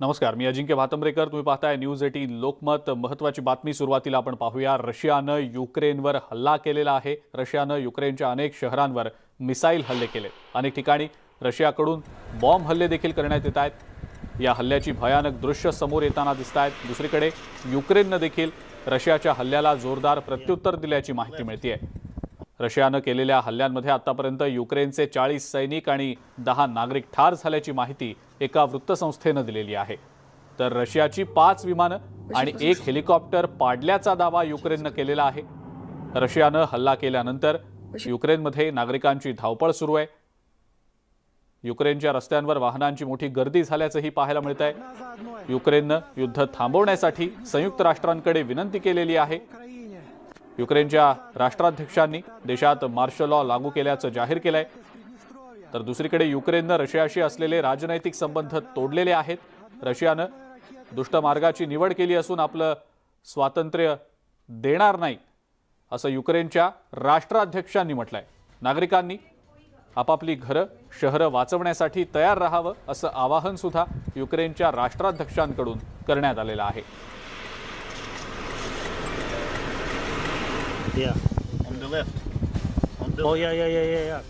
नमस्कार, मी अजिंक्य भातंब्रेकर. तुम्ही पाहताय न्यूज 18 लोकमत. महत्त्वाची बातमी सुरुवातीला आपण पाहूया. रशियानं युक्रेनवर हल्ला केलेला आहे. रशियानं युक्रेनच्या अनेक शहरांवर मिसाईल हल्ले केले. अनेक ठिकाणी रशियाकडून बॉम्ब हल्ले देखील करण्यात येत आहेत. या हल्ल्याची भयानक दृश्य समोर येताना दिसत आहेत. दुसरीकडे युक्रेननं देखील रशियाच्या हल्ल्याला जोरदार प्रत्युत्तर दिल्याची माहिती मिळते आहे. रशियानं केलेल्या हल्ल्यांमध्ये आतापर्यंत युक्रेनचे 40 सैनिक आणि 10 नागरिक ठार झाल्याची माहिती एका वृत्तसंस्थेनं दिलेली आहे. तर रशियाची 5 विमानं आणि 1 हेलिकॉप्टर पाडल्याचा दावा युक्रेननं केलेला आहे. रशियानं हल्ला केल्यानंतर युक्रेनमध्ये नागरिकांची धावपळ सुरू आहे. युक्रेनच्या रस्त्यांवर वाहनांची मोठी गर्दी झाल्याचंही पाहायला मिळत आहे. युक्रेननं युद्ध थांबवण्यासाठी संयुक्त राष्ट्रांकडे विनंती केलेली आहे. युक्रेनच्या राष्ट्राध्यक्षांनी देशात मार्शल लॉ लागू केल्याचं जाहीर केलंय. तर दुसरीकडे युक्रेननं रशियाशी असलेले राजनैतिक संबंध तोडलेले आहेत. रशियानं दुष्ट मार्गाची निवड केली असून आपलं स्वातंत्र्य देणार नाही असं युक्रेनच्या राष्ट्राध्यक्षांनी म्हटलंय. नागरिकांनी आपापली घरं शहरं वाचवण्यासाठी तयार राहावं असं आवाहन सुद्धा युक्रेनच्या राष्ट्राध्यक्षांकडून करण्यात आलेलं आहे. Yeah. On the left. On the Oh yeah.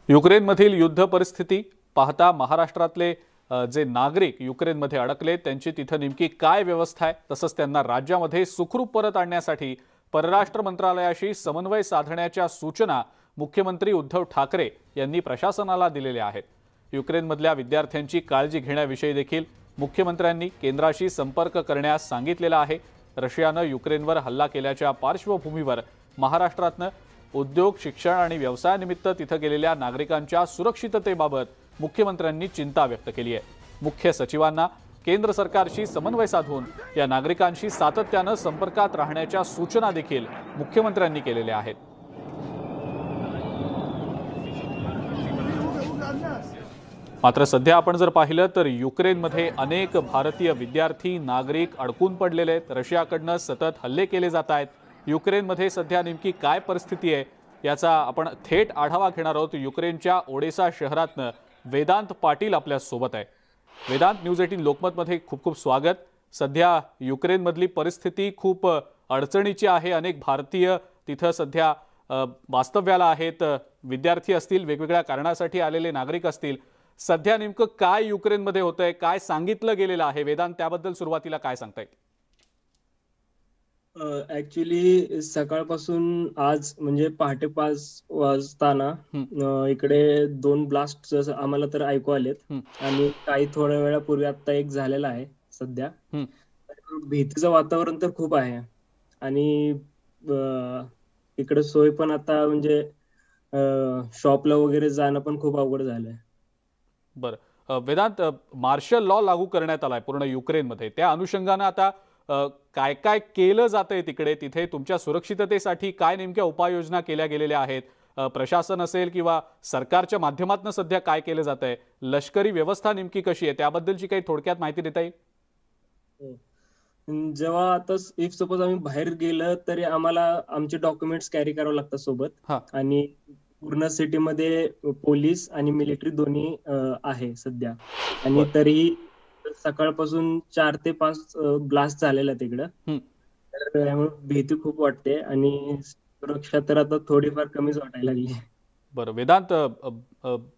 युक्रेनमधील युद्ध परिस्थिती पाहता महाराष्ट्रातले जे नागरिक युक्रेनमध्ये अडकले त्यांची तिथं नेमकी काय व्यवस्था आहे, तसंच त्यांना राज्यामध्ये सुखरूप परत आणण्यासाठी परराष्ट्र मंत्रालयाशी समन्वय साधण्याच्या सूचना मुख्यमंत्री उद्धव ठाकरे यांनी प्रशासनाला दिलेल्या आहेत. युक्रेनमधल्या विद्यार्थ्यांची काळजी घेण्याविषयी देखील मुख्यमंत्र्यांनी केंद्राशी संपर्क करण्यास सांगितलेला आहे. रशियानं युक्रेनवर हल्ला केल्याच्या पार्श्वभूमीवर महाराष्ट्रातनं उद्योग, शिक्षण आणि व्यवसायानिमित्त तिथं गेलेल्या नागरिकांच्या सुरक्षिततेबाबत मुख्यमंत्र्यांनी चिंता व्यक्त केली आहे. मुख्य सचिवांना केंद्र सरकारशी समन्वय साधून या नागरिकांशी सातत्यानं संपर्कात राहण्याच्या सूचना देखील मुख्यमंत्र्यांनी केलेल्या आहेत. मात्र सध्या आपण जर पाहिलं तर युक्रेनमध्ये अनेक भारतीय विद्यार्थी, नागरिक अडकून पडलेले आहेत. रशियाकडनं सतत हल्ले केले जात आहेत. युक्रेनमध्ये सध्या नेमकी काय परिस्थिती आहे याचा आपण थेट आढावा घेणार आहोत. युक्रेनच्या ओडेसा शहरातनं वेदांत पाटील आपल्या सोबत आहे. वेदांत, न्यूज 18 लोकमतमध्ये खूप खूप स्वागत. सध्या युक्रेनमधली परिस्थिती खूप अडचणीची आहे. अनेक भारतीय तिथं सध्या वास्तव्याला आहेत. विद्यार्थी असतील, वेगवेगळ्या कारणासाठी आलेले नागरिक असतील. सध्या नेमकं काय युक्रेनमध्ये होतंय, काय सांगितलं गेलेलं आहे? वेदांत, त्याबद्दल सुरुवातीला काय सांगता येईल? ऍक्च्युली सकाळपासून आज म्हणजे पहाटे 5 वाजताना इकडे 2 ब्लास्ट आम्हाला तर ऐकू आलेत आणि काही थोड्या वेळापूर्वी आता एक झालेला आहे. सध्या भीतीचं वातावरण तर खूप आहे आणि इकडे सोय पण आता म्हणजे शॉपला वगैरे जाणं पण खूप अवघड झालंय. बरं वेदांत, मार्शल लॉ लागू करण्यात आलाय पूर्ण युक्रेनमध्ये. त्या अनुषंगानं आता काय काय केलं जातंय तिकडे? तिथे तुमच्या सुरक्षिततेसाठी काय नेमक्या उपाययोजना केल्या गेलेल्या आहेत? प्रशासन असेल किंवा सरकारच्या माध्यमातून सध्या काय केलं जातंय? लष्करी व्यवस्था नेमकी कशी आहे त्याबद्दलची काही थोडक्यात माहिती देता येईल? जेव्हा आता इफ सपोज आम्ही बाहेर गेलं तरी आम्हाला आमचे डॉक्युमेंट्स कॅरी करावं लागतात सोबत आणि पूर्ण सिटीमध्ये पोलीस आणि मिलिटरी दोन्ही आहे सध्या. आणि तरीही सकाळपासून 4 ते 5 ब्लास्ट झालेला तिकडं. तर त्यामुळे भीती खूप वाटते आणि सुरक्षा तर आता थोडीफार कमीच वाटायला लागली. बरं वेदांत,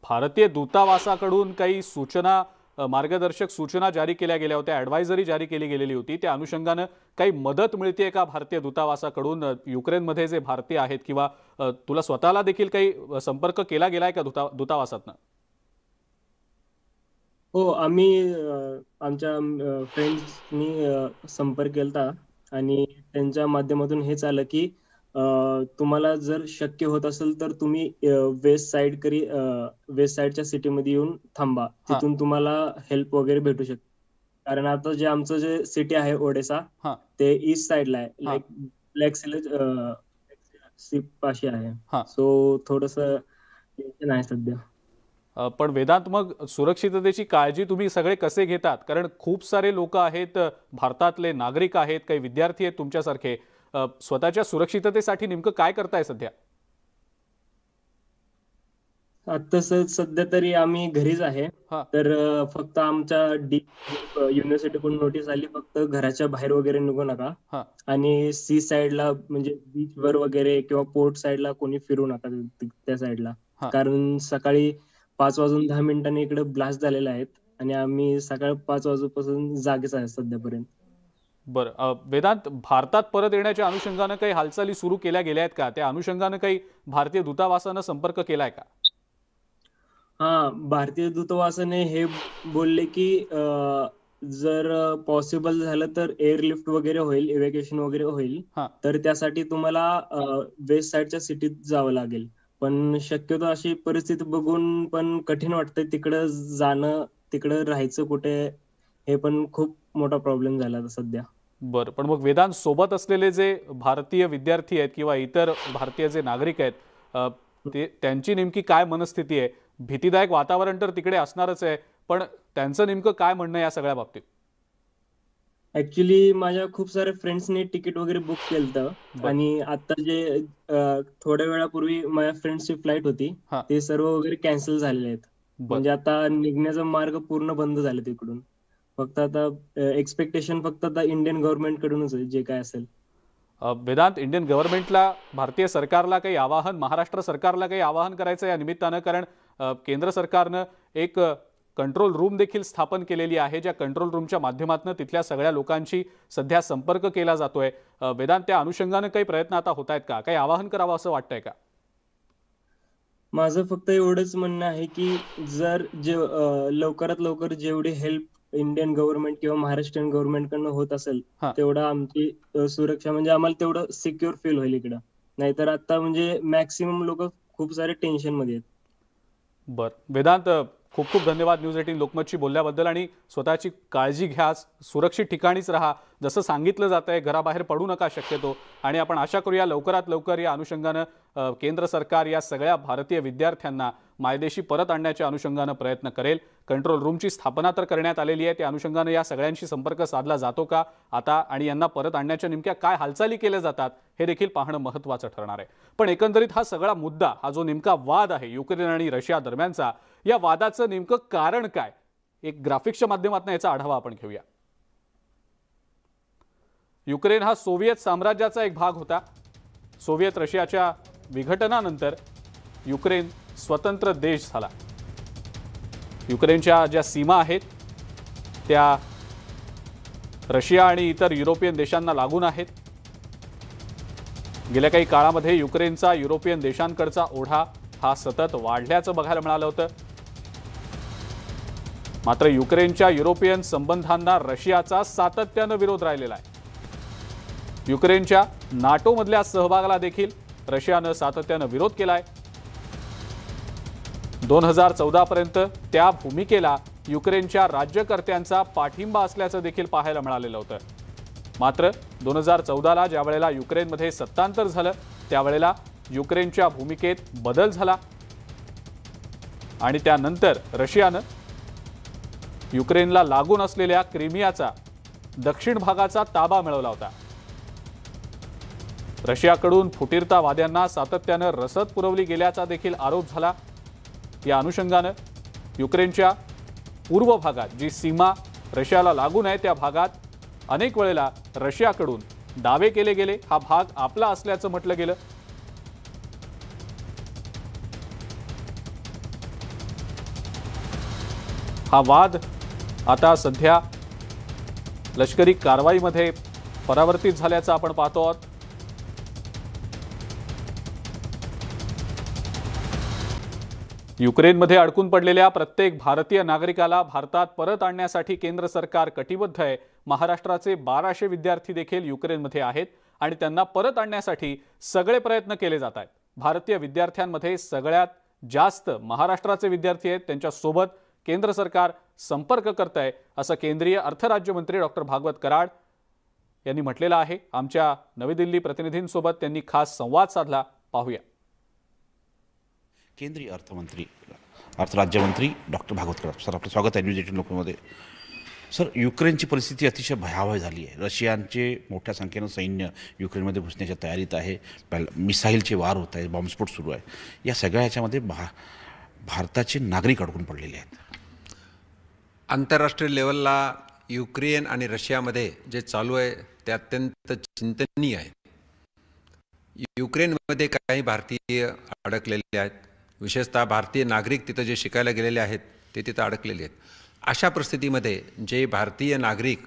भारतीय दूतावासाकडून काही सूचना, मार्गदर्शक सूचना जारी केल्या गेल्या होत्या, ॲडवायझरी जारी केली गेलेली होती. त्या अनुषंगानं काही मदत मिळते का भारतीय दूतावासाकडून? युक्रेनमध्ये जे भारतीय आहेत किंवा तुला स्वतःला देखील काही संपर्क केला गेलाय का दूतावासातनं? हो, आम्ही आमच्या फ्रेंड्सनी संपर्क केला आणि त्यांच्या माध्यमातून हेच आलं की तुम्हाला जर शक्य होत असेल तर तुम्ही वेस्ट साईडच्या सिटीमध्ये येऊन थांबा. तिथून तुम्हाला हेल्प वगैरे भेटू शकते. कारण आता जे आमचं जे सिटी आहे ओडेसा ते ईस्ट साईडला आहे, लाईक ब्लॅक सी पाशी आहे. सो थोडस टेन्शन आहे सध्या. पण वेदांत, मग सुरक्षिततेची काळजी तुम्ही सगळे कसे घेतात? कारण खूप सारे लोक आहेत, भारतातले नागरिक आहेत, काही विद्यार्थी आहेत तुमच्यासारखे. स्वतःच्या सुरक्षिततेसाठी नेमकं काय करताय सध्या? आता सध्या तरी आम्ही घरीच आहे. हा. तर फक्त आमच्या युनिव्हर्सिटीकडून नोटीस आली, फक्त घराच्या बाहेर वगैरे निघू नका. हा. आणि सी साइडला म्हणजे बीचवर वगैरे किंवा पोर्ट साइडला कोणी फिरू नका त्या साइडला. हा. कारण सकाळी 5:10 इकडे ब्लास्ट झालेले आहेत आणि आम्ही सकाळी 5 वाजूपासून जागेच आहे सध्यापर्यंत. बरं, वेदांत, भारतात परत येण्याच्या अनुषंगानं काही हालचाली सुरू केल्या गेल्या आहेत का? त्या अनुषंगानं काही भारतीय दूतावासानं संपर्क केलाय का? हा, भारतीय दूतावासाने हे बोलले की जर पॉसिबल झालं तर एअरलिफ्ट वगैरे होईल, इव्हॅक्युएशन वगैरे होईल. हा. तर त्यासाठी तुम्हाला वेस्ट साइडच्या सिटीत जावं लागेल. पण शक्यतो अशी परिस्थिती बघून पण कठीण वाटतंय तिकडं जाणं, तिकडं राहायचं कुठे, हे पण खूप मोठा प्रॉब्लेम झाला आता सध्या. बरं, पण मग वेदांत, सोबत असलेले जे भारतीय विद्यार्थी आहेत किंवा इतर भारतीय जे नागरिक आहेत, त्यांची नेमकी काय मनस्थिती आहे? भीतीदायक वातावरण तर तिकडे असणारच आहे, पण त्यांचं नेमकं काय म्हणणं या सगळ्या बाबतीत? ऍक्च्युली माझ्या खूप साऱ्या फ्रेंड्सने तिकीट वगैरे बुक केलं आणि आता जे थोड्या वेळापूर्वी माझ्या फ्रेंड्सची फ्लाईट होती, हा. ते सर्व वगैरे कॅन्सल झालेले आहेत. म्हणजे आता निघण्याचा मार्ग पूर्ण बंद झाले तिकडून. फक्त आता एक्सपेक्टेशन फक्त आता इंडियन गव्हर्नमेंट कडूनच आहे, जे काय असेल. वेदांत, इंडियन गव्हर्नमेंटला, भारतीय सरकारला काही आवाहन, महाराष्ट्र सरकारला काही आवाहन करायचं या निमित्तानं? कारण केंद्र सरकारनं एक कंट्रोल रूम देखील स्थापन केलेली आहे, ज्या कंट्रोल रूमच्या माध्यमातून तिथल्या सगळ्या लोकांशी सध्या संपर्क केला जातोय. वेदांत, त्या अनुषंगानं काही प्रयत्न आता होत आहेत का? काही आवाहन करावं असं वाटतंय का? माझं फक्त एवढंच म्हणणं आहे की जर लवकरात लवकर जेवढी हेल्प इंडियन गव्हर्नमेंट किंवा महाराष्ट्रीयन गव्हर्नमेंट कडनं होत असेल, तेवढं आमची सुरक्षा, म्हणजे आम्हाला तेवढं सिक्युअर फील होईल इकडं. नाहीतर आता म्हणजे मॅक्सिमम लोक खूप सारे टेन्शन मध्ये आहेत. बरं, वेदांत, खूप खूप धन्यवाद न्यूज 18 लोकमतशी बोलल्याबद्दल. आणि स्वतःची काळजी घ्या, सुरक्षित ठिकाणीच राहा. जसं सांगितलं जातंय, घराबाहेर पडू नका शक्यतो. आणि आपण आशा करूया लवकरात लवकर या अनुषंगानं केंद्र सरकार या सगळ्या भारतीय विद्यार्थ्यांना मायदेशी परत आणण्याच्या अनुषंगानं प्रयत्न करेल. कंट्रोल रूमची स्थापना तर करण्यात आलेली आहे, त्या अनुषंगानं या सगळ्यांशी संपर्क साधला जातो का आता, आणि यांना परत आणण्याच्या नेमक्या काय हालचाली केल्या जातात, हे देखील पाहणं महत्त्वाचं ठरणार आहे. पण एकंदरीत हा सगळा मुद्दा, हा जो नेमका वाद आहे युक्रेन आणि रशिया दरम्यानचा, या वादाचं नेमकं कारण काय, एक ग्राफिक्सच्या माध्यमातून याचा आढावा आपण घेऊया. युक्रेन हा सोव्हिएत साम्राज्याचा एक भाग होता. सोव्हिएत रशियाच्या विघटनानंतर युक्रेन स्वतंत्र देश झाला. युक्रेनच्या ज्या सीमा आहेत त्या रशिया आणि इतर युरोपियन देशांना लागून आहेत. गेल्या काही काळामध्ये युक्रेनचा युरोपियन देशांकडचा ओढा हा सतत वाढल्याचं बघायला मिळालं होतं. मात्र युक्रेनच्या युरोपियन संबंधांना रशियाचा सातत्यानं विरोध राहिलेला आहे. युक्रेनच्या नाटोमधल्या सहभागाला देखील रशियानं सातत्यानं विरोध केलाय. 2014 पर्यंत त्या भूमिकेला युक्रेनच्या राज्यकर्त्यांचा पाठिंबा असल्याचं देखील पाहायला मिळालेलं होतं. मात्र 2014ला ज्या वेळेला युक्रेनमध्ये सत्तांतर झालं, त्यावेळेला युक्रेनच्या भूमिकेत बदल झाला आणि त्यानंतर रशियानं युक्रेनला लागून असलेल्या क्रिमियाचा दक्षिण भागाचा ताबा मिळवला होता. रशियाकडून फुटीरतावाद्यांना सातत्यानं रसद पुरवली गेल्याचा देखील आरोप झाला. या अनुषंगानं युक्रेनच्या पूर्व भागात जी सीमा रशियाला लागून आहे, त्या भागात अनेक वेळेला रशियाकडून दावे केले गेले. हा भाग आपला असल्याचं म्हटलं गेलं. हा वाद आता सध्या लष्करी कारवाईमध्ये परावर्तित झाल्याचं आपण पाहतो आहोत. युक्रेनमध्ये अडकून पडलेल्या प्रत्येक भारतीय नागरिकाला भारतात परत आणण्यासाठी केंद्र सरकार कटिबद्ध आहे. महाराष्ट्राचे 1200 विद्यार्थी देखील युक्रेनमध्ये आहेत आणि त्यांना परत आणण्यासाठी सगळे प्रयत्न केले जात आहेत. भारतीय विद्यार्थ्यांमध्ये सगळ्यात जास्त महाराष्ट्राचे विद्यार्थी आहेत. त्यांच्यासोबत केंद्र सरकार संपर्क करत आहे, असं केंद्रीय अर्थराज्यमंत्री डॉक्टर भागवत कराड यांनी म्हटलेलं आहे. आमच्या नवी दिल्ली प्रतिनिधींसोबत त्यांनी खास संवाद साधला. पाहूया. केंद्रीय अर्थराज्यमंत्री डॉक्टर भागवत कराड सर, आपलं स्वागत आहे न्यूज 18 लोकमध्ये. सर, युक्रेनची परिस्थिती अतिशय भयावह झाली आहे. रशियाचे मोठ्या संख्येनं सैन्य युक्रेनमध्ये घुसण्याच्या तयारीत आहे. मिसाईलचे वार होत आहे, बॉम्बस्फोट सुरू आहे. या सगळ्या ह्याच्यामध्ये भारताचे नागरिक अडकून पडलेले आहेत? आंतरराष्ट्रीय लेवलला युक्रेन आणि रशियामध्ये जे चालू आहे ते अत्यंत चिंतनीय आहे. युक्रेनमध्ये काही भारतीय अडकलेले आहेत, विशेषतः भारतीय नागरिक तिथं जे शिकायला गेलेले आहेत ते तिथं अडकलेले आहेत. अशा परिस्थितीमध्ये जे भारतीय नागरिक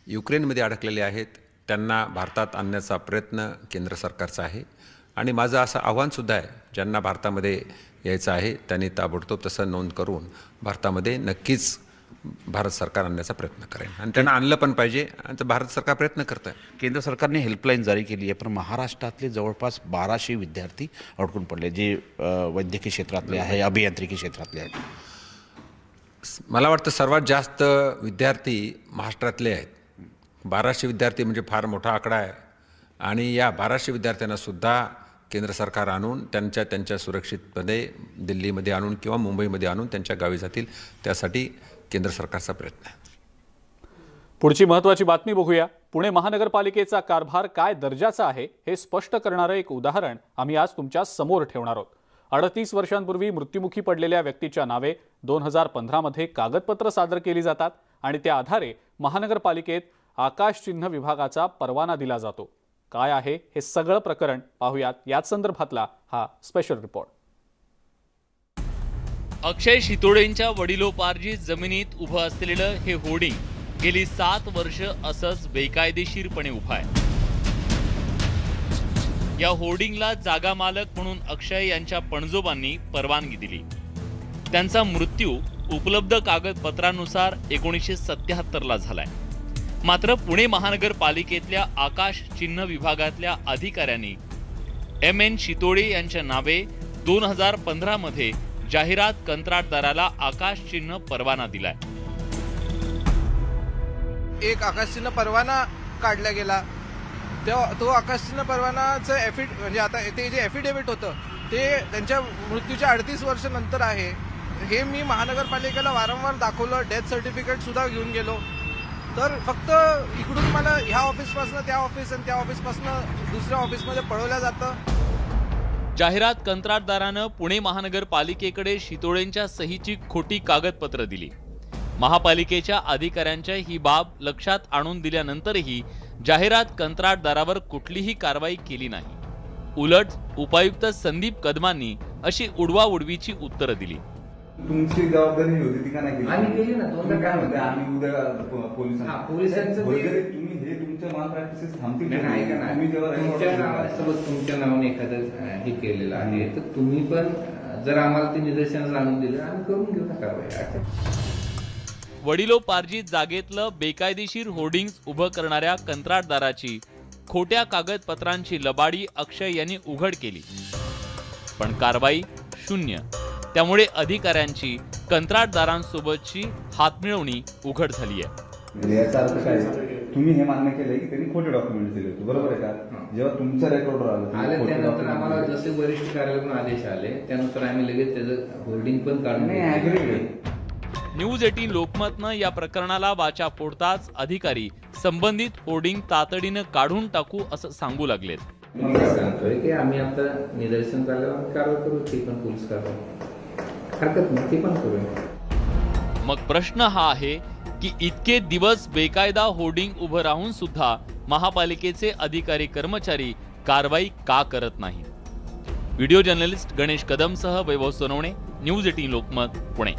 युक्रेनमध्ये अडकलेले आहेत त्यांना भारतात आणण्याचा प्रयत्न केंद्र सरकारचा आहे. आणि माझं असं आव्हानसुद्धा आहे, ज्यांना भारतामध्ये यायचं आहे त्यांनी ताबडतोब तसं नोंद करून भारतामध्ये नक्कीच भारत सरकार आणण्याचा प्रयत्न करेन आणि त्यांना आणलं पण पाहिजे आणि भारत सरकार प्रयत्न करतं आहे. केंद्र सरकारने हेल्पलाईन जारी केली आहे, पण महाराष्ट्रातले जवळपास 1200 विद्यार्थी अडकून पडले, जे वैद्यकीय क्षेत्रातले आहे, अभियांत्रिकी क्षेत्रातले आहेत. मला वाटतं सर्वात जास्त विद्यार्थी महाराष्ट्रातले आहेत. 1200 विद्यार्थी म्हणजे फार मोठा आकडा आहे आणि या 1200 विद्यार्थ्यांनासुद्धा केंद्र सरकार आणून त्यांच्या सुरक्षितपणे दिल्लीमध्ये आणून किंवा मुंबईमध्ये आणून त्यांच्या गावी जातील, त्यासाठी केंद्र सरकारचा प्रयत्न आहे. पुढची महत्त्वाची बातमी बघूया. पुणे महानगरपालिकेचा कारभार काय दर्जाचा आहे हे स्पष्ट करणारं एक उदाहरण आम्ही आज तुमच्या समोर ठेवणार आहोत. 38 वर्षांपूर्वी मृत्युमुखी पडलेल्या व्यक्तीच्या नावे 2015 मध्ये कागदपत्र सादर केली जातात आणि त्या आधारे महानगरपालिकेत आकाशचिन्ह विभागाचा परवाना दिला जातो. काय आहे हे सगळं प्रकरण पाहूयात. याच संदर्भातला हा स्पेशल रिपोर्ट. अक्षय शितोडेंच्या वडिलोपार्जित जमिनीत उभं असलेलं हे होर्डिंग गेली 7 वर्ष असंच बेकायदेशीरपणे उभं आहे. या होर्डिंगला जागा मालक म्हणून अक्षय यांच्या पणजोबांनी परवानगी दिली. त्यांचा मृत्यू उपलब्ध कागदपत्रांनुसार 1977 ला झालाय. मात्र पुणे महानगरपालिकेतल्या आकाश चिन्ह विभागातल्या अधिकाऱ्यांनी M.N. शितोडे यांच्या नावे 2015 मध्ये जाहिरात कंत्राटदाराला आकाश चिन्ह परवाना दिलाय. एक आकाशचिन्ह परवाना काढला गेला. तो आकाशचिन्ह परवानाचं म्हणजे आता ते जे एफिडेव्हिट होतं ते त्यांच्या मृत्यूच्या 38 वर्ष नंतर आहे. हे मी महानगरपालिकेला वारंवार दाखवलं, डेथ सर्टिफिकेट सुद्धा घेऊन गेलो. तर फक्त इकडून मला ह्या ऑफिसपासून त्या ऑफिस आणि त्या ऑफिसपासून दुसऱ्या ऑफिसमध्ये पळवलं जातं. जाहिरात कंत्राटदारानं पुणे महानगरपालिकेकडे शितोडेंच्या सहीची खोटी कागदपत्र दिली. महापालिकेच्या अधिकाऱ्यांच्या ही बाब लक्षात आणून दिल्यानंतरही जाहिरात कंत्राटदारावर कुठलीही कारवाई केली नाही. उलट उपायुक्त संदीप कदमांनी अशी उडवाउडवीची उत्तरं दिली. तुमची जबाबदारी होती ती का नाही आम्ही केली ना. तो काय म्हणते आम्ही उद्या पोलिसांचं तुम्ही हे तुमच्या माल प्रॅक्टिसेस थांबतील. तुम्ही तुमच्या नावाने एखादं हे केलेलं आहे तर तुम्ही पण जर आम्हाला ते निदर्शनास आणून दिलं आम्ही करून घेऊ ना कारवाई. वडिलोपार्जित जागेतलं बेकायदेशीर होर्डिंग्स उभं करणाऱ्या कंत्राटदाराची खोट्या कागदपत्रांची लबाडी अक्षय यांनी उघड केली, पण कारवाई शून्य. त्यामुळे अधिकाऱ्यांची कंत्राटदारांसोबतची हातमिळवणी उघड झाली आहे. याचा अर्थ काय, तुम्ही हे मान्य केलंय की त्यांनी खोटे डॉक्युमेंट दिले होते, बरोबर आहे का? जेव्हा तुमचं रेकॉर्डर आलं त्यानंतर आम्हाला जसे वरिष्ठ कार्यालयातून आदेश आले त्यानुसार आम्ही लगेच त्याचं होर्डिंग पण काढून. न्यूज 18 लोकमतनं या प्रकरणाला वाचा फोडताच अधिकारी संबंधित होर्डिंग तातडीनं काढून टाकू असं सांगू लागलेत. सांगतोय की आम्ही आता निदर्शन झाल्यावर कारवाई करू, ती पण पोलीस कारवाई हरकत नाही, ती पण करू. मग प्रश्न हा आहे की इतके दिवस बेकायदा होर्डिंग उभं राहून सुद्धा महापालिकेचे अधिकारी कर्मचारी कारवाई का करत नाही? व्हिडिओ जर्नलिस्ट गणेश कदमसह वैभव सोनवणे, न्यूज 18 लोकमत, पुणे.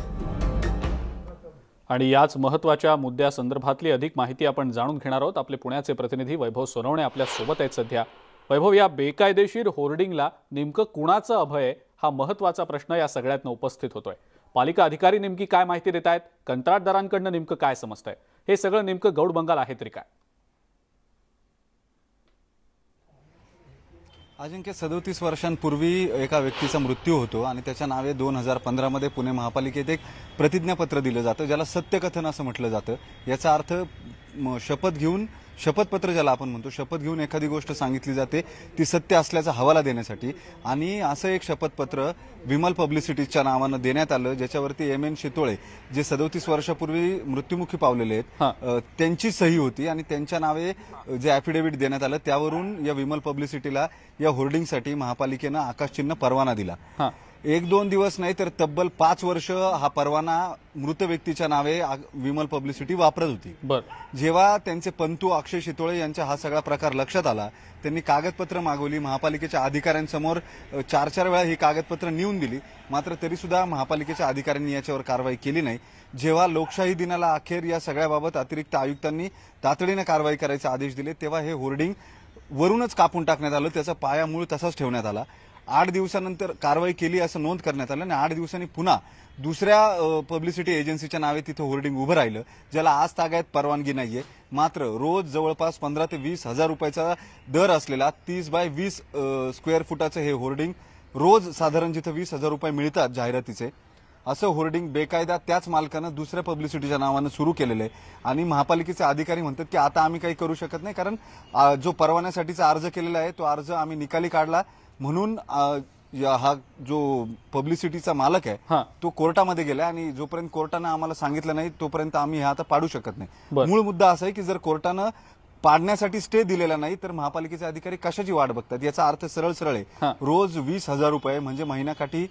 आणि याच महत्त्वाच्या मुद्द्यासंदर्भातली अधिक माहिती आपण जाणून घेणार आहोत. आपले पुण्याचे प्रतिनिधी वैभव सोनवणे आपल्या सोबत आहेत सध्या. वैभव, या बेकायदेशीर होर्डिंगला नेमकं कुणाचं अभय आहे हा महत्त्वाचा प्रश्न या सगळ्यातनं उपस्थित होतोय. पालिका अधिकारी नेमकी काय माहिती देत आहेत, कंत्राटदारांकडनं नेमकं काय समजतंय, हे सगळं नेमकं गौडबंगाल आहे तरी काय? अजिंक्य, 37 वर्षांपूर्वी एका व्यक्तीचा मृत्यू होतो आणि त्याच्या नावे 2015 मध्ये पुणे महापालिकेत एक प्रतिज्ञापत्र दिलं जातं, ज्याला सत्यकथन असं म्हटलं जातं. याचा अर्थ शपथ घेऊन, शपथपत्र ज्याला आपण म्हणतो, शपथ घेऊन एखादी गोष्ट सांगितली जाते ती सत्य असल्याचा हवाला देण्यासाठी. आणि असं एक शपथपत्र विमल पब्लिसिटीच्या नावानं देण्यात आलं, ज्याच्यावरती M.N. शितोळे जे 37 वर्षापूर्वी मृत्युमुखी पावलेले आहेत त्यांची सही होती. आणि त्यांच्या नावे जे ॲफिडेव्हिट देण्यात आलं त्यावरून या विमल पब्लिसिटीला या होर्डिंगसाठी महापालिकेनं आकाशचिन्ह परवाना दिला. 1-2 दिवस नाही तर तब्बल 5 वर्ष हा परवाना मृत व्यक्तीच्या नावे विमल पब्लिसिटी वापरत होती. जेव्हा त्यांचे पंतू अक्षय शितोळे यांचा हा सगळा प्रकार लक्षात आला, त्यांनी कागदपत्र मागवली, महापालिकेच्या अधिकाऱ्यांसमोर 4-4 वेळा ही कागदपत्र नेऊन दिली, मात्र तरी सुद्धा महापालिकेच्या अधिकाऱ्यांनी याच्यावर कारवाई केली नाही. जेव्हा लोकशाही दिनाला अखेर या सगळ्याबाबत अतिरिक्त आयुक्तांनी तातडीने कारवाई करायचे आदेश दिले, तेव्हा हे होर्डिंग वरूनच कापून टाकण्यात आलं, त्याचा पाया मूळ तसाच ठेवण्यात आला. 8 दिवसानंतर कारवाई केली असं नोंद करण्यात आलं आणि 8 दिवसांनी पुन्हा दुसऱ्या पब्लिसिटी एजन्सीच्या नावे तिथं होर्डिंग उभं राहिलं, ज्याला आज तागायत परवानगी नाहीये. मात्र रोज जवळपास 15 ते 20 हजार रुपयाचा दर असलेला 30 बाय 20 स्क्वेअर फुटाचं हे होर्डिंग रोज साधारण जिथं 20,000 रुपये मिळतात जाहिरातीचे, असं होर्डिंग बेकायदा त्याच मालकानं दुसऱ्या पब्लिसिटीच्या नावानं सुरू केलेलं आहे. आणि महापालिकेचे अधिकारी म्हणतात की आता आम्ही काही करू शकत नाही, कारण जो परवान्यासाठीचा अर्ज केलेला आहे तो अर्ज आम्ही निकाली काढला, म्हणून हा जो पब्लिसिटीचा मालक आहे तो कोर्टामध्ये गेला आणि जोपर्यंत कोर्टानं आम्हाला सांगितलं नाही तोपर्यंत आम्ही हे आता पाडू शकत नाही. मूळ मुद्दा असा आहे की जर कोर्टानं पाडण्यासाठी स्टे दिलेला नाही तर महापालिकेचे अधिकारी कशाची वाट बघतात. याचा अर्थ सरळ सरळ आहे, रोज 20,000 रुपये म्हणजे महिन्याकाठी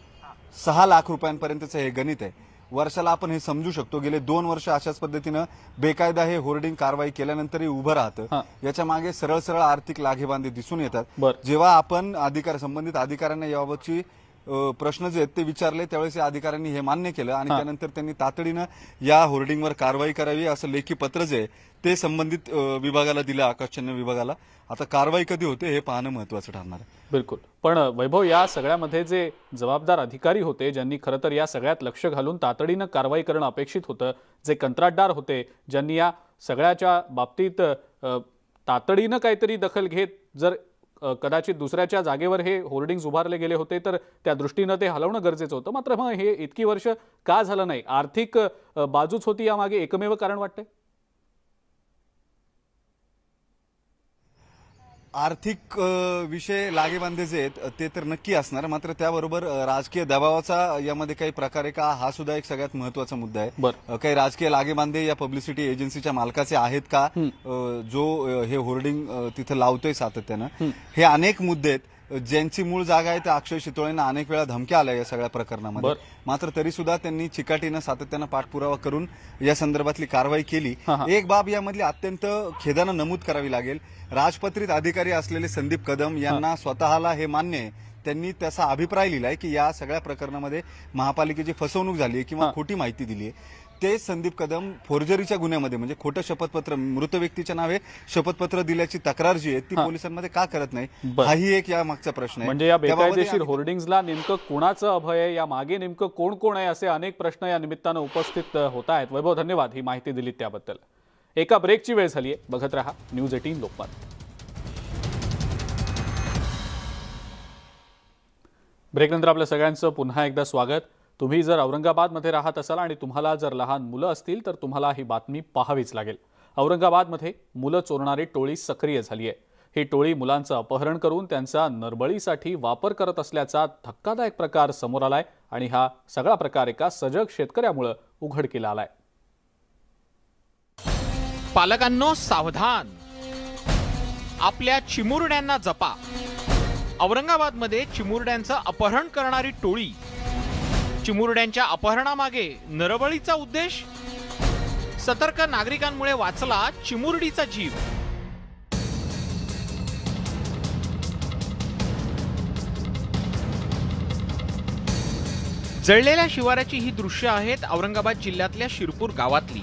6 लाख रुपयांपर्यंतचं हे गणित आहे. वर्षाला आपण हे समजू शकतो. गेले 2 वर्ष अशाच पद्धतीनं बेकायदा हे होर्डिंग कारवाई केल्यानंतरही उभं राहतं. याच्या मागे सरळ सरळ आर्थिक लागेबांधे दिसून येतात. जेव्हा आपण संबंधित अधिकाऱ्यांना याबाबतची प्रश्न जे आहेत ते विचारले, त्यावेळेस या अधिकाऱ्यांनी हे मान्य केलं आणि त्यानंतर त्यांनी तातडीनं या होर्डिंगवर कारवाई करावी असं लेखी पत्र जे आहे ते संबंधित विभागाला दिलं, आकाशचंद विभागाला. आता कारवाई कधी होते हे पाहणं महत्वाचं ठरणार आहे. बिलकुल. पण वैभव, या सगळ्यामध्ये जे जबाबदार अधिकारी होते, ज्यांनी खरं तर या सगळ्यात लक्ष घालून तातडीनं कारवाई करणं अपेक्षित होतं, जे कंत्राटदार होते ज्यांनी या सगळ्याच्या बाबतीत तातडीनं काहीतरी दखल घेत जर कदाचित दुसऱ्याच्या जागेवर हे होर्डिंग्स उभारले गेले होते तर त्या दृष्टीनं ते हलवणं गरजेचं होतं. मात्र मग हे इतकी वर्ष का झालं नाही? आर्थिक बाजूच होती यामागे एकमेव कारण वाटतंय? आर्थिक विषय लागेबांधे जे आहेत ते तर नक्की असणार, मात्र त्याबरोबर राजकीय दबावाचा यामध्ये काही प्रकार आहे का, हा सुद्धा एक सगळ्यात महत्वाचा मुद्दा आहे. काही राजकीय लागेबांधे या पब्लिसिटी एजन्सीच्या मालकाचे आहेत का, जो हे होर्डिंग तिथं लावतोय सातत्यानं. हे अनेक मुद्दे आहेत. ज्यांची मूळ जागा आहे त्या अक्षय शितोळेंना अनेक वेळा धमक्या आल्या या सगळ्या प्रकरणामध्ये, मात्र तरी सुद्धा त्यांनी चिकाटीनं सातत्यानं पाठपुरावा करून या संदर्भातली कारवाई केली. एक बाब यामधली अत्यंत खेदानं नमूद करावी लागेल, राजपत्रित अधिकारी असलेले संदीप कदम यांना स्वतःला हे मान्य आहे, त्यांनी त्याचा अभिप्राय लिहिलाय की या सगळ्या प्रकरणामध्ये महापालिकेची फसवणूक झाली आहे किंवा खोटी माहिती दिली आहे. ते संदीप कदम फोर्जरीच्या गुन्ह्यामध्ये म्हणजे खोटं शपथपत्र, मृत व्यक्तीच्या नावे शपथपत्र दिल्याची तक्रार जी आहे ती पोलिसांमध्ये का करत नाही, हाही एक या मागचा प्रश्न आहे. म्हणजे या बेकायदेशीर होर्डिंग्सला नेमकं कोणाचं अभय आहे, या मागे नेमकं कोण कोण आहे, असे अनेक प्रश्न या निमित्तानं उपस्थित होत आहेत. वैभव, धन्यवाद ही माहिती दिलीत त्याबद्दल. एका ब्रेकची वेळ झाली आहे. बघत रहा न्यूज 18 लोकमत. ब्रेकनंतर आपल्या सगळ्यांचं पुन्हा एकदा स्वागत. तुम्ही जर औरंगाबादमध्ये राहत असाल आणि तुम्हाला जर लहान मुलं असतील तर तुम्हाला ही बातमी पाहावीच लागेल. औरंगाबादमध्ये मुलं चोरणारी टोळी सक्रिय झाली आहे. ही टोळी मुलांचं अपहरण करून त्यांचा नरबळीसाठी वापर करत असल्याचा धक्कादायक प्रकार समोर आलाय आणि हा सगळा प्रकार एका सजग शेतकऱ्यामुळे उघडकीला आलाय. पालकांनो सावधान, आपल्या चिमुरड्यांना जपा. औरंगाबादमध्ये चिमुरड्यांचं अपहरण करणारी टोळी. चिमुरड्यांच्या अपहरणामागे नरबळीचा उद्देश. सतर्क नागरिकांमुळे वाचला चिमुरडीचा जीव. जळलेल्या शिवाराची ही दृश्य आहेत औरंगाबाद जिल्ह्यातल्या शिरपूर गावातली.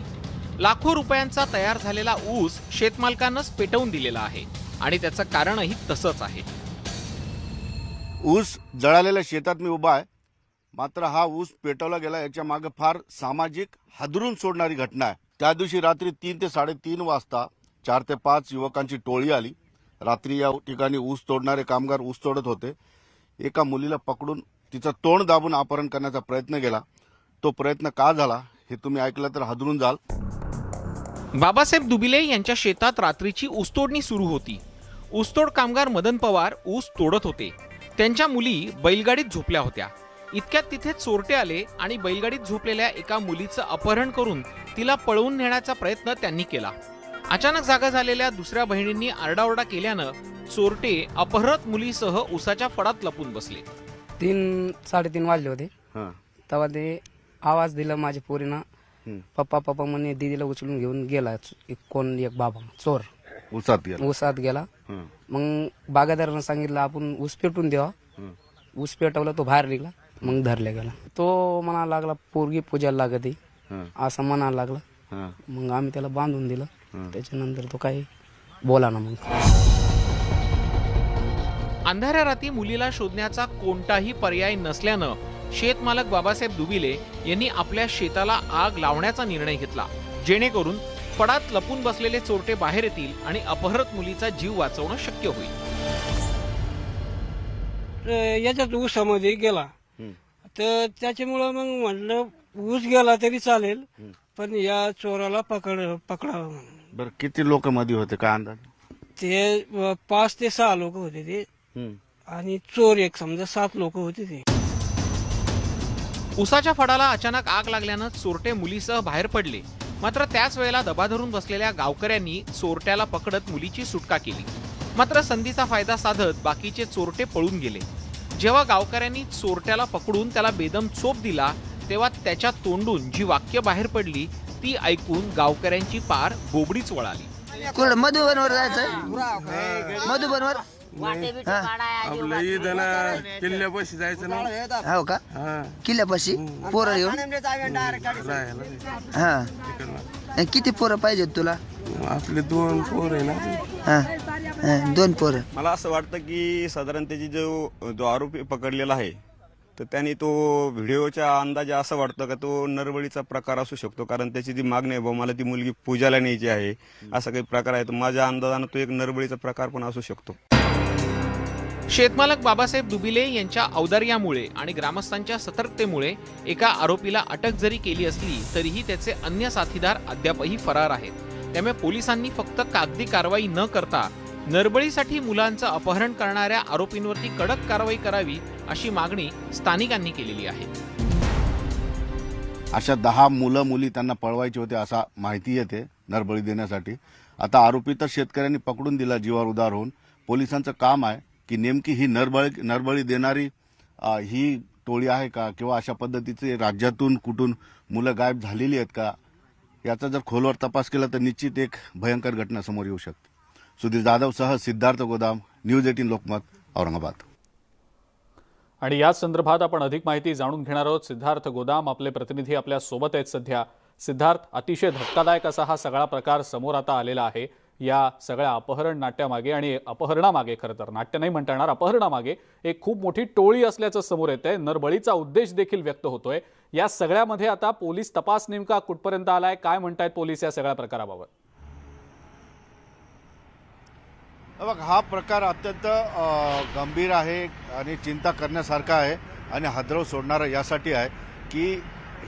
लाखो रुपयांचा तयार झालेला ऊस शेतमालकांनाच पेटवून दिलेला आहे आणि त्याचं कारणही तसंच आहे. ऊस जळालेल्या शेतात मी उभा आहे, मात्र हा ऊस पेटवला गेला याच्या मागे फार सामाजिक हादरून सोडणारी घटना आहे. त्या दिवशी रात्री 3 ते 3:30 वाजता 4 ते 5 युवकांची टोळी आली. रात्री या ठिकाणी ऊस तोडणारे कामगार ऊस तोडत होते. एका मुलीला पकडून तिचं तोंड दाबून अपहरण करण्याचा प्रयत्न केला. तो प्रयत्न का झाला हे तुम्ही ऐकलं तर हादरून जाल. बाबासाहेब दुबिले यांच्या शेतात रात्रीची ऊसतोडणी सुरू होती. ऊसतोड कामगार मदन पवार ऊस तोडत होते. त्यांच्या मुली बैलगाडीत झोपल्या होत्या. इतक्यात तिथे चोरटे आले आणि बैलगाडीत झोपलेल्या एका मुलीचं अपहरण करून तिला पळवून नेण्याचा प्रयत्न त्यांनी केला. अचानक जागा झालेल्या दुसऱ्या बहिणींनी आरडाओरडा केल्यानं चोरटे अपहृत मुलीसह ऊसाच्या फडात लपून बसले. 3-3:30 वाजले होते. हां तेव्हा ते आवाज दिला माझ्या पोरीनं, पप्पा पप्पा म्हणे दीदीला उचलून घेऊन गेला एक बाबा चोर उसात गेला. मग बागायतदारानं सांगितलं आपण ऊस पेटून द्यावा. ऊस पेटवला, तो बाहेर निघला, मग धरले गेला. तो म्हणायला लागला पोरगी पूजायला लागत आहे असं म्हणायला लागला. मग आम्ही त्याला बांधून दिलं. त्याच्यानंतर तो काही बोला ना. मग अंधाऱ्या रात्री मुलीला शोधण्याचा कोणताही पर्याय नसल्यानं शेतमालक बाबासाहेब दुबिले यांनी आपल्या शेताला आग लावण्याचा निर्णय घेतला, जेणेकरून फडात लपून बसलेले चोरटे बाहेर येतील आणि अपहृत मुलीचा जीव वाचवणं शक्य होईल. याच्यात ऊसामध्ये गेला तर त्याच्यामुळं मग म्हटलं ऊस गेला तरी चालेल, पण या चोराला पकडावं. बरं, किती लोक मध्ये होते काय अंदाज? ते 5 ते 6 लोक होते ते, आणि चोर एक समजा 7 लोक होते ते. उसाच्या फडाला अचानक आग लागल्यानं चोरटे मुलीसह बाहेर पडले. मात्र त्याच वेळेला दबा धरून बसलेल्या गावकऱ्यांनी चोरट्याला पकडत मुलीची सुटका केली. मात्र संधीचा फायदा साधत बाकीचे चोरटे पळून गेले. जेव्हा गावकऱ्यांनी चोरट्याला पकडून त्याला बेदम चोप दिला, तेव्हा त्याच्या तोंडून जी वाक्य बाहेर पडली ती ऐकून गावकऱ्यांची पार बोबडीच वळाली. मधुबनवर जायचं, मधुबनवर आपलं ईदन किल्ल्यापाशी जायचं ना. हो का? किल्ल्यापाशी पोरं येऊन. हा, किती पोरं पाहिजेत तुला? आपले 2 पोरं आहे ना. 2 पोरं. मला असं वाटतं की साधारण त्याची जो आरोपी पकडलेला आहे तर त्यांनी तो व्हिडिओच्या अंदाजे असं वाटतं का तो नरबळीचा प्रकार असू शकतो, कारण त्याची जी मागणी आहे, मला ती मुलगी पूजाला न्यायची आहे असा काही प्रकार आहे. तर माझ्या अंदाजानं तो एक नरबळीचा प्रकार पण असू शकतो. शेतमालक बाबासाहेब दुबिले यांच्या औदार्यामुळे आणि ग्रामस्थांच्या सतर्कतेमुळे एका आरोपीला अटक जरी केली असली तरीही त्याचे अन्य साथीदार अद्यापही फरार आहेत. त्यामुळे पोलिसांनी फक्त कागदी कारवाई न करता नरबळीसाठी मुलांचं अपहरण करणाऱ्या आरोपींवरती कडक कारवाई करावी अशी मागणी स्थानिकांनी केलेली आहे. अशा 10 मुलं मुली त्यांना पळवायचे होते असा माहिती येते नरबळी देण्यासाठी. आता आरोपी तर शेतकऱ्यांनी पकडून दिला जीवावर उदार होऊन. पोलिसांचं काम आहे की नेमकी ही नरबळी देणारी ही टोळी आहे का, किंवा अशा पद्धतीचे राज्यातून कुठून मुलं गायब झालेली आहेत का, याचा जर खोलवर तपास केला तर निश्चित एक भयंकर घटना समोर येऊ शकते. सुधीर जाधवसह सिद्धार्थ गोदाम, न्यूज 18 लोकमत, औरंगाबाद. आणि याच संदर्भात आपण अधिक माहिती जाणून घेणार आहोत. सिद्धार्थ गोदाम आपले प्रतिनिधी आपल्या सोबत आहेत सध्या. सिद्धार्थ, अतिशय धक्कादायक असा हा सगळा प्रकार समोर आता आलेला आहे. या सगळ्या अपहरण नाट्यामागे आणि अपहरणामागे, खरं तर नाट्य नाही म्हणता येणार, अपहरणामागे एक खूप मोठी टोळी असल्याचं समोर येतंय. नरबळीचा उद्देश देखील व्यक्त होतोय. या सगळ्यामध्ये आता पोलीस तपास नेमका कुठपर्यंत आलाय, काय म्हणतायत पोलीस या सगळ्या प्रकाराबाबत? बघ, हा प्रकार अत्यंत गंभीर आहे आणि चिंता करण्यासारखा आहे आणि हादरव सोडणारा यासाठी आहे की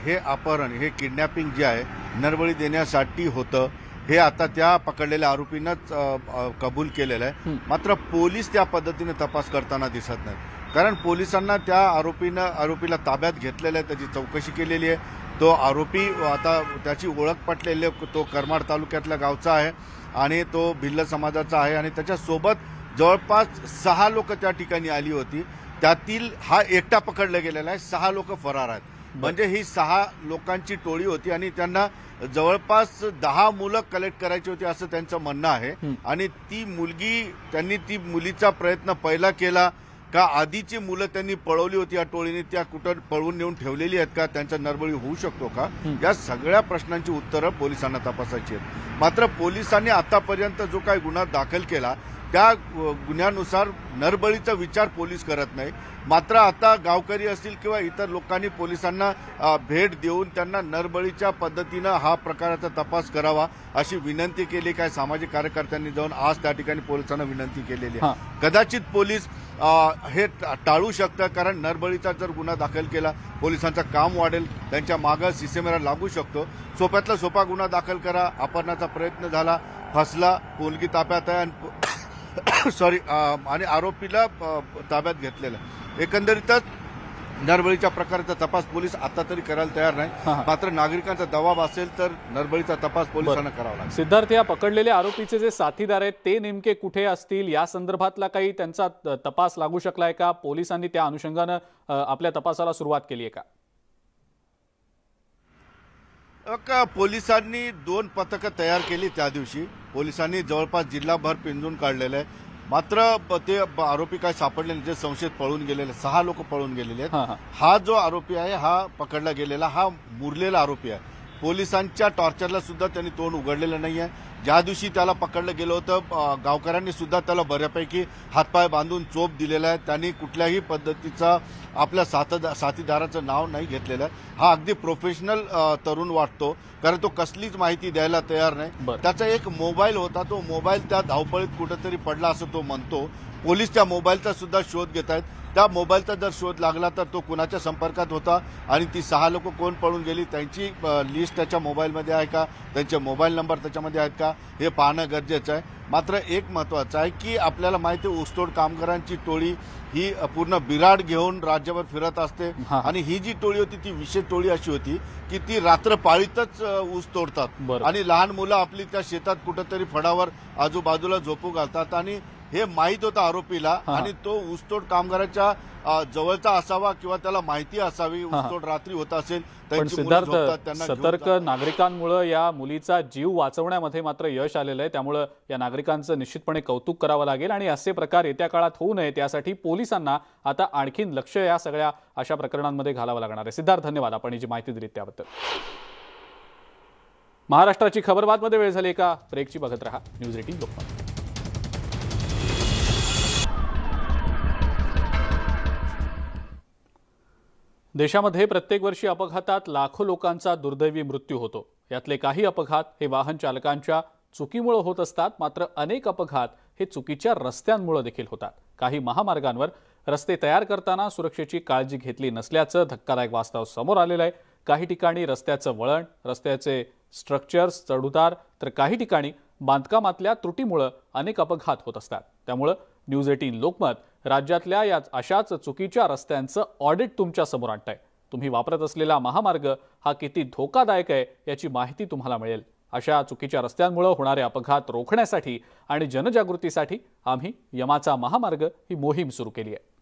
हे अपहरण, हे किडनॅपिंग जे आहे नरबळी देण्यासाठी होतं, हे आता त्या पकडलेल्या आरोपीनंच कबूल केलेलं आहे. मात्र पोलीस त्या पद्धतीने तपास करताना दिसत नाही, कारण पोलिसांना त्या आरोपीला ताब्यात घेतलेलं आहे, त्याची चौकशी केलेली आहे. तो आरोपी आता त्याची ओळख पटलेली आहे, तो करमाड तालुक्यातल्या गावचा आहे आणि तो भिल्ल समाजाचा आहे आणि त्याच्यासोबत जवळपास 6 लोक त्या ठिकाणी आली होती. त्यातील हा एकटा पकडला गेलेला आहे, 6 लोक फरार आहेत. म्हणजे ही 6 लोकांची टोळी होती आणि त्यांना जवळपास 10 मुलं कलेक्ट करायची होती असं त्यांचं म्हणणं आहे. आणि त्यांनी ती मुलीचा प्रयत्न पहिला केला का आधीची मुलं त्यांनी पळवली होती या टोळीने, त्या कुठं पळवून नेऊन ठेवलेली आहेत का, त्यांचा नरबळी होऊ शकतो का, या सगळ्या प्रश्नांची उत्तरं पोलिसांना तपासायची आहेत. मात्र पोलिसांनी आतापर्यंत जो काही गुन्हा दाखल केला त्या गुन्ह्यानुसार नरबळीचा विचार पोलीस करत नाही. मात्र आता गावकरी असतील किंवा इतर लोकांनी पोलिसांना भेट देऊन त्यांना नरबळीच्या पद्धतीनं हा प्रकाराचा तपास करावा अशी विनंती केली. काय सामाजिक कार्यकर्त्यांनी जाऊन आज त्या ठिकाणी पोलिसांना विनंती केलेली आहे. कदाचित पोलीस हे टाळू शकतं, कारण नरबळीचा जर गुन्हा दाखल केला पोलिसांचं काम वाढेल, त्यांच्या मागं सिसेमेरा लागू शकतो. सोप्यातला सोपा गुन्हा दाखल करा, अपहरणाचा प्रयत्न झाला, फसला, मुलगी ताब्यात आहे आणि आरोपीला ताब्यात घेतलेलं. एकंदरीतच नरबळीच्या प्रकाराचा तपास पोलीस आता तरी करायला तयार नाही, मात्र नागरिकांचा दबाव असेल तर नरबळीचा तपास पोलिसांना करावा लागेल. सिद्धार्थ, या पकडलेले आरोपीचे जे साथीदार आहेत ते नेमके कुठे असतील, या संदर्भातला काही त्यांचा तपास लागू शकलाय का? पोलिसांनी त्या अनुषंगानं आपल्या तपासाला सुरुवात केली आहे का? पोलिसांनी 2 पथकं तयार केली. त्या दिवशी पोलिसांनी जवळपास जिल्हाभर पिंजून काढलेलं आहे, मात्र ते आरोपी काय सापडले नाही. जे संशयित पळून गेलेले 6 लोक पळून गेलेले आहेत. हा जो आरोपी आहे हा पकडला गेलेला हा मुरलेला आरोपी आहे. पोलिसांच्या टॉर्चरला सुद्धा त्यांनी तोंड उघडलेलं नाही आहे. ज्या दिवशी त्याला पकडलं गेलं होतं गावकऱ्यांनी सुद्धा त्याला बऱ्यापैकी हातपाय बांधून चोप दिलेला आहे. त्यांनी कुठल्याही पद्धतीचा आपल्या साथीदाराचं नाव नाही घेतलेलं आहे. हा अगदी प्रोफेशनल तरुण वाटतो, कारण तो कसलीच माहिती द्यायला तयार नाही. त्याचा एक मोबाईल होता, तो मोबाईल त्या धावपळीत कुठेतरी पडला असं तो म्हणतो. पोलीस त्या मोबाईलचा सुद्धा शोध घेत आहेत. त्या मोबाईलचा जर शोध लागला तर तो कुणाच्या संपर्कात होता आणि ती 6 लोक कोण पळून गेली त्यांची लिस्ट त्याच्या मोबाईलमध्ये आहे का, त्यांचे मोबाईल नंबर त्याच्यामध्ये आहेत का, हे पाहणं गरजेचं आहे. मात्र एक महत्त्वाचं आहे की आपल्याला माहिती आहे ऊसतोड कामगारांची टोळी ही पूर्ण बिराड घेऊन राज्यभर फिरत असते आणि ही जी टोळी होती ती विशेष टोळी अशी होती की ती रात्र पाळीतच ऊस तोडतात आणि लहान मुलं आपली त्या शेतात कुठेतरी फडावर आजूबाजूला झोपू घालतात आणि हे माहीत होतं आरोपीला आणि तो ऊसतोड कामगाराच्या जवळचा असावा किंवा त्याला माहिती असावी ऊसतोड रात्री होत असेल. पण सिद्धार्थ, सतर्क नागरिकांमुळे या मुलीचा जीव वाचवण्यामध्ये मात्र यश आलेलं आहे, त्यामुळे या नागरिकांचं निश्चितपणे कौतुक करावं लागेल आणि असे प्रकार येत्या काळात होऊ नये त्यासाठी पोलिसांना आता आणखीन लक्ष या सगळ्या अशा प्रकरणांमध्ये घालावं लागणार आहे. सिद्धार्थ, धन्यवाद आपण ही जी माहिती दिली त्याबद्दल. महाराष्ट्राची खबरबातमध्ये वेळ झाली. एका ब्रेकची बघत रहा न्यूज 18 लोकमत. देशामध्ये प्रत्येक वर्षी अपघातात लाखो लोकांचा दुर्दैवी मृत्यू होतो. यातले काही अपघात हे वाहन चालकांच्या चुकीमुळे होत असतात, मात्र अनेक अपघात हे चुकीच्या रस्त्यांमुळे देखील होतात. काही महामार्गांवर रस्ते तयार करताना सुरक्षेची काळजी घेतली नसल्याचं धक्कादायक वास्तव समोर आलेलं आहे. काही ठिकाणी रस्त्याचं वळण, रस्त्याचे स्ट्रक्चर्स चढउतार, तर काही ठिकाणी बांधकामातल्या त्रुटीमुळे अनेक अपघात होत असतात. त्यामुळे न्यूज 18 लोकमत राज्यातल्या या अशाच चुकीच्या रस्त्यांचं ऑडिट तुमच्या समोर आणत आहे. तुम्ही वापरत असलेला महामार्ग हा किती धोकादायक आहे याची माहिती तुम्हाला मिळेल. अशा चुकीच्या रस्त्यांमुळे होणारे अपघात रोखण्यासाठी आणि जनजागृतीसाठी आम्ही यमाचा महामार्ग ही मोहीम सुरू केली आहे.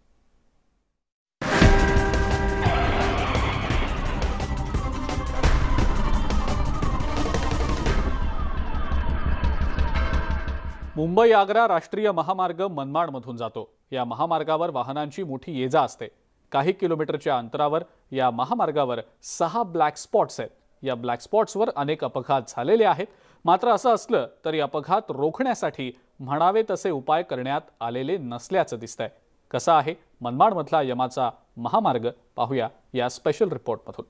मुंबई आग्रा राष्ट्रीय महामार्ग मनमाडमधून जातो. या महामार्गावर वाहनांची मोठी ये-जा असते. काही किलोमीटरच्या अंतरावर या महामार्गावर 6 ब्लॅक स्पॉट्स आहेत. या ब्लॅक स्पॉट्सवर अनेक अपघात झालेले आहेत. मात्र असं असलं तरी अपघात रोखण्यासाठी म्हणावे तसे उपाय करण्यात आलेले नसल्याचं दिसतंय. कसा आहे मनमाडमधला यमाचा महामार्ग, पाहूया या स्पेशल रिपोर्टमधून.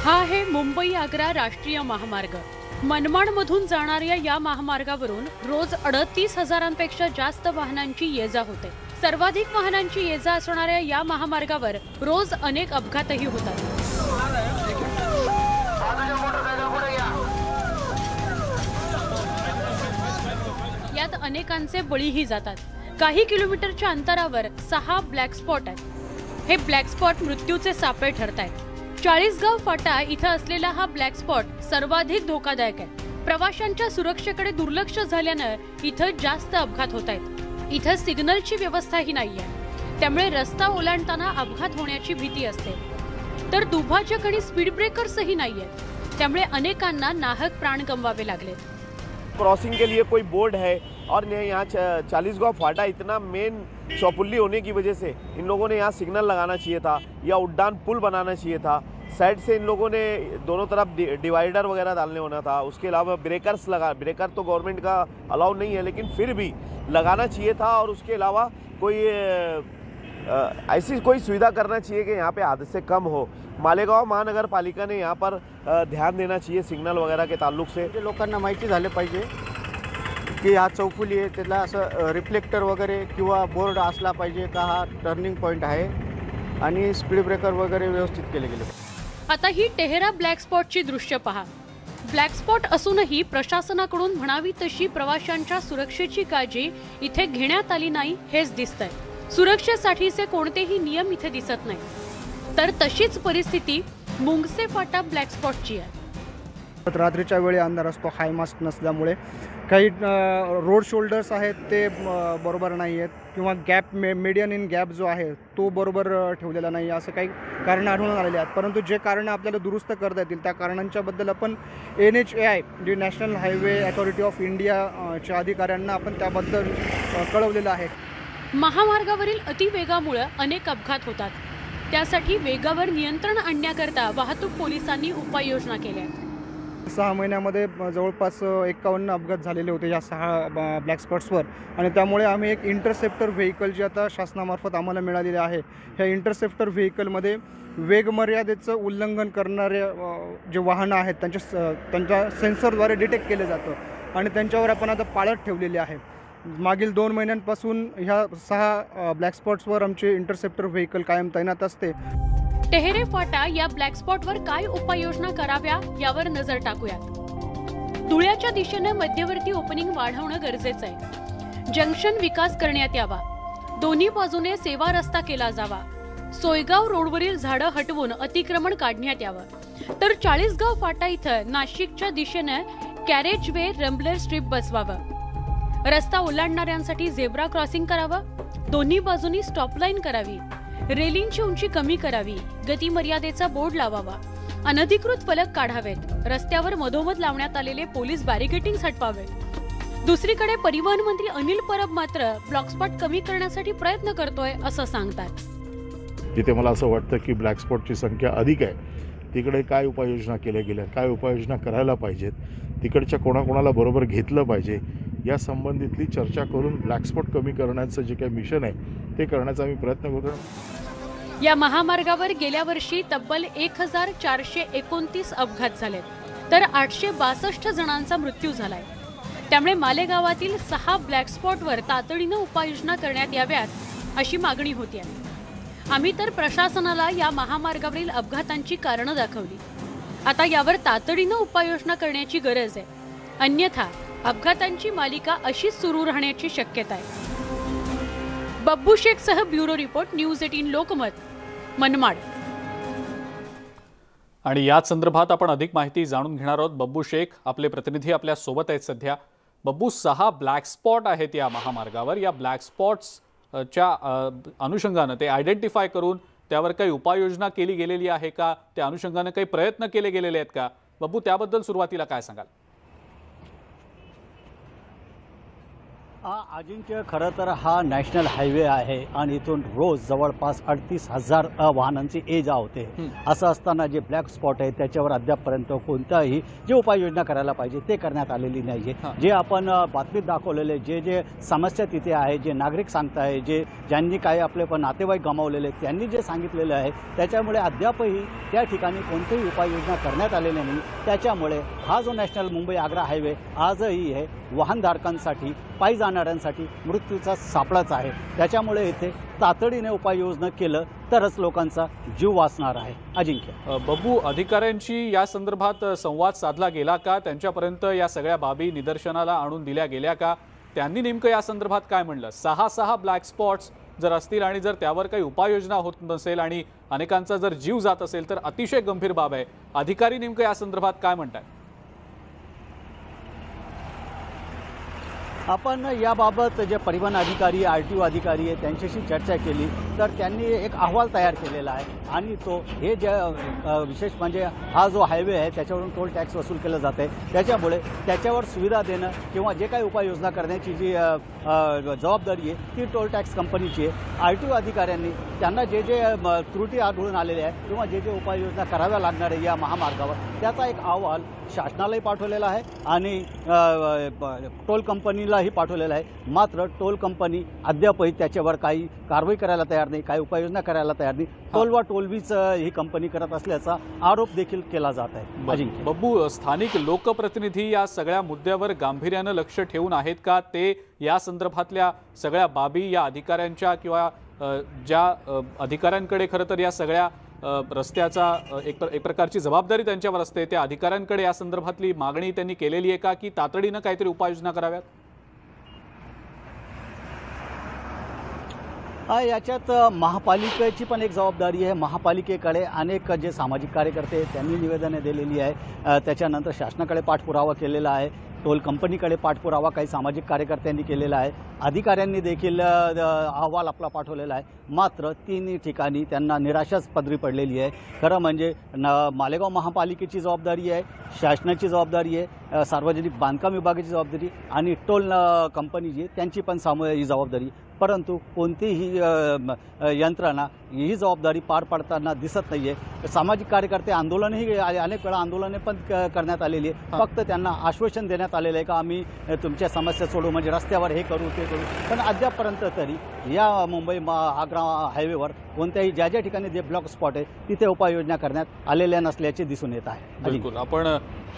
हा आहे मुंबई आग्रा राष्ट्रीय महामार्ग. मनमाडमधून जाणाऱ्या या महामार्गावरून रोज 38,000पेक्षा जास्त वाहनांची ये-जा होते. सर्वाधिक वाहनांची ये-जा असणाऱ्या या महामार्गावर रोज अनेक अपघातही होतात. यात अनेकांचे बळीही जातात. काही किलोमीटरच्या अंतरावर 6 ब्लॅक स्पॉट आहेत. हे ब्लॅक स्पॉट मृत्यूचे सापळे ठरतायत. चाळीसगाव फाटा इथं असलेला हा ब्लॅक स्पॉट सर्वाधिक धोकादायक आहे. प्रवाशांच्या सुरक्षेकडे दुर्लक्ष झाल्यानं इथं जास्त अपघात होत आहेत. इथं सिग्नलची व्यवस्थाही नाहीये, त्यामुळे रस्ता ओलांडताना अपघात होण्याची भीती असते. तर दुभाजक आणि स्पीड ब्रेकर्सही नाहीयेत, त्यामुळे अनेकांना नाहक प्राण गमवावे लागलेत. क्रॉसिंग के लिए कोई बोर्ड है और यहाँ चालीसगांव फाटा इतना मेन चौपुल्ली होने की वजह से इन लोगों ने यहाँ सिग्नल लगाना चाहिए था या उड्डान पुल बनाना चाहिए था. साइड से इन लोगों ने दोनों तरफ डिवाइडर वगैरह डालने होना था. उसके अलावा ब्रेकर तो गवर्नमेंट का अलाउ नहीं है, लेकिन फिर भी लगाना चाहिए था. और उसके अलावा कोई ऐसी कोई सुविधा करना चाहिए कि यहाँ पे हादसे कम हो। मालेगांव महानगर पालिका ने यहाँ पर ध्यान देना चाहिए सिग्नल वगैरह के ताल्लुक से। लोकांना माहिती झाले पाहिजे की हा चौफुली आहे, त्याला असं रिफ्लेक्टर वगैरे किंवा बोर्ड असला पाहिजे का हा टर्निंग पॉईंट आहे आणि स्पीड ब्रेकर वगैरे व्यवस्थित केले गेले। आता ही टेहरा ब्लॅक स्पॉटची दृश्य पहा। ब्लॅक स्पॉट असूनही प्रशासनाकडून म्हणावी तशी प्रवाशांच्या सुरक्षेची काळजी इथे घेण्यात आली नाही हेच दिसतंय। सुरक्षेसाठीचे कोणतेही नियम इथे दिसत नाही, तर तशीच परिस्थिती मुंगसे फाटा ब्लॅक स्पॉटची आहे। रात्रीच्या वेळी अंधार असतो, हाय मास्क नसल्यामुळे काही रोड शोल्डर्स आहेत ते बरोबर नाही आहेत किंवा गॅप मीडियन इन गॅप जो आहे तो बरोबर ठेवलेला नाही, असं काही कारणं आढळून आलेली आहेत। परंतु जे कारणं आपल्याला दुरुस्त करता येतील त्या कारणांच्याबद्दल आपण NHAI जे नॅशनल हायवे अथॉरिटी ऑफ इंडियाच्या अधिकाऱ्यांना आपण त्याबद्दल कळवलेलं आहे। महामार्गावरील अतिवेगामुळे अनेक अपघात होतात, त्यासाठी वेगावर नियंत्रण आणण्याकरता वाहतूक पोलिसांनी उपाययोजना केल्या आहेत। 6 महिन्यामध्ये जवळपास 51 अपघात झालेले होते या 6 ब्लॅक स्पॉट्सवर आणि त्यामुळे आम्ही एक इंटरसेप्टर व्हेकल जी आता शासनामार्फत आम्हाला मिळालेली आहे, ह्या इंटरसेप्टर व्हेकलमध्ये वेगमर्यादेचं उल्लंघन करणारे जे वाहनं आहेत त्यांच्या सेन्सरद्वारे डिटेक्ट केलं जातं आणि त्यांच्यावर आपण आता पाळत ठेवलेली आहे। मागील 2 महिन्यांपासून ह्या 6 ब्लॅक स्पॉट्सवर आमचे इंटरसेप्टर व्हेकल कायम तैनात असते। टेहरे फाटा या ब्लॅक स्पॉटवर काय उपाययोजना कराव्या यावर नजर टाकूयात। धुळ्याच्या दिशेने मध्यवर्ती ओपनिंग वाढवणं गरजेचं आहे। जंक्शन विकास करण्यात यावा, दोन्ही बाजूने सेवा रस्ता केला जावा, सोयगाव रोडवरील झाडं हटवून अतिक्रमण काढण्यात यावं, तर 40गाव फाटा इथं नाशिकच्या दिशेने कॅरेज वे रंबलर स्ट्रीप बसवावं, रस्ता ओलांडणाऱ्यांसाठी झेब्रा क्रॉसिंग करावं, दोन्ही बाजूनी स्टॉप लाईन करावी, रेलिंगची उंची कमी करावी, गती मर्यादेचा बोर्ड लावावा, अनधिकृत फलक काढावेत, रस्त्यावर मधोमध लावण्यात आलेले पोलीस बॅरिकेटिंग हटवावेत। दुसरीकडे परिवहन मंत्री अनिल परब मात्र ब्लॅक स्पॉट कमी करण्यासाठी प्रयत्न करतोय असं सांगतात। जिथे मला असं वाटतं की ब्लॅक स्पॉटची संख्या अधिक आहे तिकडे काय उपाययोजना केल्या गेल्या, काय उपाययोजना करायला पाहिजेत, तिकडच्या कोणाकोणाला बरोबर घेतलं पाहिजे या संबंधितली चर्चा करून ब्लॅक स्पॉट कमी करण्याचं जे काही मिशन आहे ते करण्याचा आम्ही प्रयत्न करतो। या महामार्गावर गेल्या वर्षी तब्बल 1429 अपघात झालेत, तर 862 जणांचा मृत्यू झालाय। त्यामुळे मालेगावातील 6 ब्लॅक स्पॉटवर तातडीनं उपाययोजना करण्यात याव्यात अशी मागणी होती आहे। आम्ही तर प्रशासनाला या महामार्गावरील अपघातांची कारणं दाखवली, आता यावर तातडीनं उपाययोजना करण्याची गरज आहे, अन्यथा अपघातांची मालिका अशीच सुरू राहण्याची शक्यता आहे। बब्बू शेख सह bureau report, news 18 Lokmat, Manmad. आणि याच संदर्भात आपण अधिक माहिती जाणून घेणार आहोत। बब्बू शेख आपले प्रतिनिधी आपल्या सोबत आहेत सध्या। बब्बू, 6 ब्लॅक स्पॉट आहेत या महामार्गावर, या ब्लॅक स्पॉट्सच्या अनुषंगानं ते आयडेंटिफाय करून त्यावर काही उपाययोजना केली गेलेली आहे का, त्या अनुषंगानं काही प्रयत्न केले गेलेले आहेत का? बब्बू, त्याबद्दल सुरुवातीला काय सांगाल? अजिंक्य, खरं तर हा नॅशनल हायवे आहे आणि इथून रोज जवळपास 38,000 वाहनांची ये जा होते। असं असताना जे ब्लॅक स्पॉट आहे त्याच्यावर अद्यापपर्यंत कोणताही जे उपाययोजना करायला पाहिजे ते करण्यात आलेली नाही आहे। जे आपण बातमीत दाखवलेले जे समस्या तिथे आहे, जे नागरिक सांगताय, ज्यांनी काही आपले पण नातेवाईक गमावलेले त्यांनी जे सांगितलेलं आहे त्याच्यामुळे अद्यापही त्या ठिकाणी कोणतीही उपाययोजना करण्यात आलेली नाही। त्याच्यामुळे हा जो नॅशनल मुंबई आग्रा हायवे आजही आहे वाहनधारकांसाठी, पायी जाणाऱ्यांसाठी मृत्यूचा सापळाच आहे। त्याच्यामुळे इथे तातडीने उपाययोजना केलं तरच लोकांचा जीव वाचणार आहे। अजिंक्य, बब्बू, अधिकाऱ्यांची या संदर्भात संवाद साधला गेला का? त्यांच्यापर्यंत या सगळ्या बाबी निदर्शनाला आणून दिल्या गेल्या का? त्यांनी नेमकं या संदर्भात काय म्हणलं? 6 ब्लॅक स्पॉट्स जर असतील आणि जर त्यावर काही उपाययोजना होत नसेल आणि अनेकांचा जर जीव जात असेल तर अतिशय गंभीर बाब आहे। अधिकारी नेमकं या संदर्भात काय म्हणतात? आपण याबाबत जे परिवहन अधिकारी, RTO अधिकारी आहे त्यांच्याशी चर्चा केली तर त्यांनी एक अहवाल तयार केलेला आहे आणि तो हे जे विशेष म्हणजे हा जो हायवे आहे त्याच्यावरून टोल टॅक्स वसूल केलं जात आहे, त्याच्यामुळे त्याच्यावर सुविधा देणं किंवा जे काही उपाययोजना करण्याची जी जबाबदारी आहे ती टोल टॅक्स कंपनीची आहे। RTO अधिकाऱ्यांनी त्यांना जे त्रुटी आढळून आलेल्या आहेत किंवा जे उपाययोजना कराव्या लागणार आहे या महामार्गावर त्याचा एक अहवाल शासनालाही पाठवलेला आहे आणि टोल कंपनीलाही पाठवलेला आहे। मात्र टोल कंपनी अद्यापही त्याच्यावर काही कारवाई करायला तयार तयार नाही, काही उपाययोजना करायला तयार नाही. टोलवा टोलवीच ही कंपनी करत असल्याचा आरोप देखील केला जात आहे. अजिंक्य, बब्बू, स्थानिक लोकप्रतिनिधी या सगळ्या मुद्द्यावर गांभीर्यानं लक्ष ठेवून आहेत का? ते या संदर्भातल्या सगळ्या बाबी या अधिकाऱ्यांच्या किंवा ज्या अधिकाऱ्यांकडे खरं तर या सगळ्या रस्त्याचा एक प्रकारची जबाबदारी त्यांच्यावर असते, त्या अधिकाऱ्यांकडे या संदर्भातली मागणी त्यांनी केलेली आहे का, की तातडीनं काहीतरी उपाययोजना कराव्यात? याच्यात महापालिकेची पण एक जबाबदारी आहे. महापालिकेकडे अनेक जे सामाजिक कार्यकर्ते त्यांनी निवेदने दिलेली आहे. त्याच्यानंतर शासनाकडे पाठपुरावा केलेला आहे. टोल कंपनीकडे पाठपुरावा काही सामाजिक कार्यकर्त्यांनी केलेला आहे. अधिकाऱ्यांनी देखील अहवाल आपला पाठवलेला आहे. मात्र तिन्ही ठिकाणी त्यांना निराशाच पदरी पडलेली आहे. खरं म्हणजे मालेगाव महापालिकेची जबाबदारी आहे, शासनाची जबाबदारी आहे, सार्वजनिक बांधकाम विभागाची जबाबदारी आणि टोल कंपनी जी त्यांची पण ही जबाबदारी. परंतु कोणतीही यंत्रणा ही जबाबदारी पार पाडताना दिसत नाहीये. सामाजिक कार्यकर्ते आंदोलनही अनेक वेळा आंदोलने पण करण्यात आलेली आहे. फक्त त्यांना आश्वासन देण्यात आलेलं आहे का आम्ही तुमच्या समस्या सोडू, म्हणजे रस्त्यावर हे करू ते करू. पण अद्यापपर्यंत तरी या मुंबई आग्रा हायवेवर कोणत्याही ज्या ज्या ठिकाणी जे ब्लॉक स्पॉट आहे तिथे उपाययोजना करण्यात आलेल्या नसल्याचे दिसून येत आहे. बिलकुल, आपण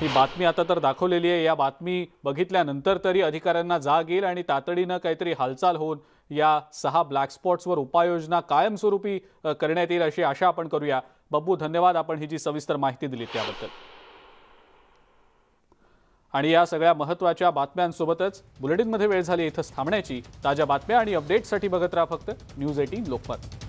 ही बातमी आता तर दाखवलेली आहे. या बातमी बघितल्यानंतर तरी अधिकाऱ्यांना जाग येईल आणि तातडीनं काहीतरी हालचाल होऊन या 6 ब्लॅक स्पॉट्सवर उपाययोजना कायमस्वरूपी करण्यात येईल अशी आशा आपण करूया. बब्बू, धन्यवाद आपण ही जी सविस्तर माहिती दिली त्याबद्दल. आणि या सगळ्या महत्त्वाच्या बातम्यांसोबतच बुलेटिनमध्ये वेळ झाली इथंच थांबण्याची. ताज्या बातम्या आणि अपडेट्ससाठी बघत राहा फक्त न्यूज 18 लोकमत.